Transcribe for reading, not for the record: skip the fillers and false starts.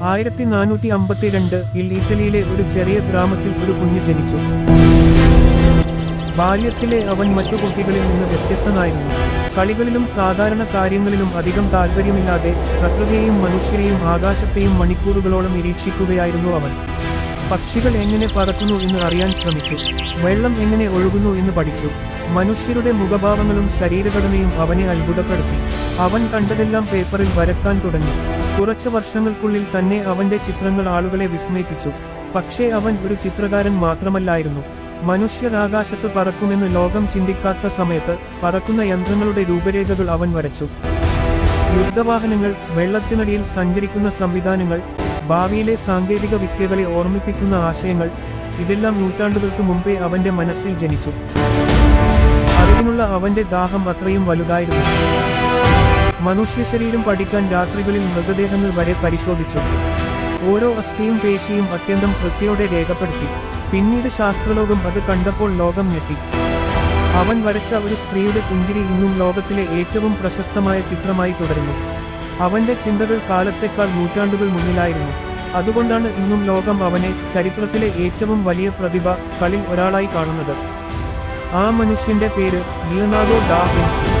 1452 ഇറ്റലിയിലെ ഒരു ചെറിയ ഗ്രാമത്തിൽ ഒരു കുഞ്ഞ് ജനിച്ചു. ബാല്യത്തിലെ അവൻ മറ്റു കുട്ടികളിൽ നിന്ന് വ്യത്യസ്തനായിരുന്നു. കളികളിലും സാധാരണ കാര്യങ്ങളിലും അധികം താൽപ്പര്യമില്ലാതെ പ്രകൃതിയെയും മനുഷ്യരെയും ആകാശത്തെയും മണിക്കൂറുകളോളം നിരീക്ഷിക്കുകയായിരുന്നു അവൻ. പക്ഷികൾ എങ്ങനെ പറക്കുന്നു എന്ന് അറിയാൻ ശ്രമിച്ചു. വെള്ളം എങ്ങനെ ഒഴുകുന്നു എന്ന് പഠിച്ചു. മനുഷ്യരുടെ മുഖഭാവങ്ങളും ശരീരഘടനയും അവനെ അത്ഭുതപ്പെടുത്തി. അവൻ കണ്ടതെല്ലാം പേപ്പറിൽ വരക്കാൻ തുടങ്ങി. കുറച്ച് വർഷങ്ങൾക്കുള്ളിൽ തന്നെ അവന്റെ ചിത്രങ്ങൾ ആളുകളെ വിസ്മയിപ്പിച്ചു. പക്ഷേ അവൻ ഒരു ചിത്രകാരൻ മാത്രമല്ലായിരുന്നു. മനുഷ്യർ ആകാശത്ത് പറക്കുമെന്ന് ലോകം ചിന്തിക്കാത്ത സമയത്ത് പറക്കുന്ന യന്ത്രങ്ങളുടെ രൂപരേഖകൾ അവൻ വരച്ചു. യുദ്ധവാഹനങ്ങൾ, വെള്ളത്തിനടിയിൽ സഞ്ചരിക്കുന്ന സംവിധാനങ്ങൾ, ഭാവിയിലെ സാങ്കേതിക വിദ്യകളെ ഓർമ്മിപ്പിക്കുന്ന ആശയങ്ങൾ, ഇതെല്ലാം നൂറ്റാണ്ടുകൾക്ക് മുമ്പേ അവന്റെ മനസ്സിൽ ജനിച്ചു. അറിവിനുള്ള അവന്റെ ദാഹം അത്രയും വലുതായിരുന്നു. മനുഷ്യ ശരീരം പഠിക്കാൻ രാത്രികളിൽ മൃതദേഹങ്ങൾ വരെ പരിശോധിച്ചു. ഓരോ അസ്ഥിയും പേശിയും അത്യന്തം കൃത്യയോടെ രേഖപ്പെടുത്തി. പിന്നീട് ശാസ്ത്രലോകം അത് കണ്ടപ്പോൾ ലോകം ഞെട്ടി. അവൻ വരച്ച ഒരു സ്ത്രീയുടെ പുഞ്ചിരി ഇന്നും ലോകത്തിലെ ഏറ്റവും പ്രശസ്തമായ ചിത്രമായി തുടരുന്നു. അവന്റെ ചിന്തകൾ കാലത്തേക്കാൾ നൂറ്റാണ്ടുകൾ മുന്നിലായിരുന്നു. അതുകൊണ്ടാണ് ഇന്നും ലോകം അവനെ ചരിത്രത്തിലെ ഏറ്റവും വലിയ പ്രതിഭ കളിൽ ഒരാളായി കാണുന്നത്. ആ മനുഷ്യന്റെ പേര് ലിയോനാർഡോ ഡാ വിൻസി.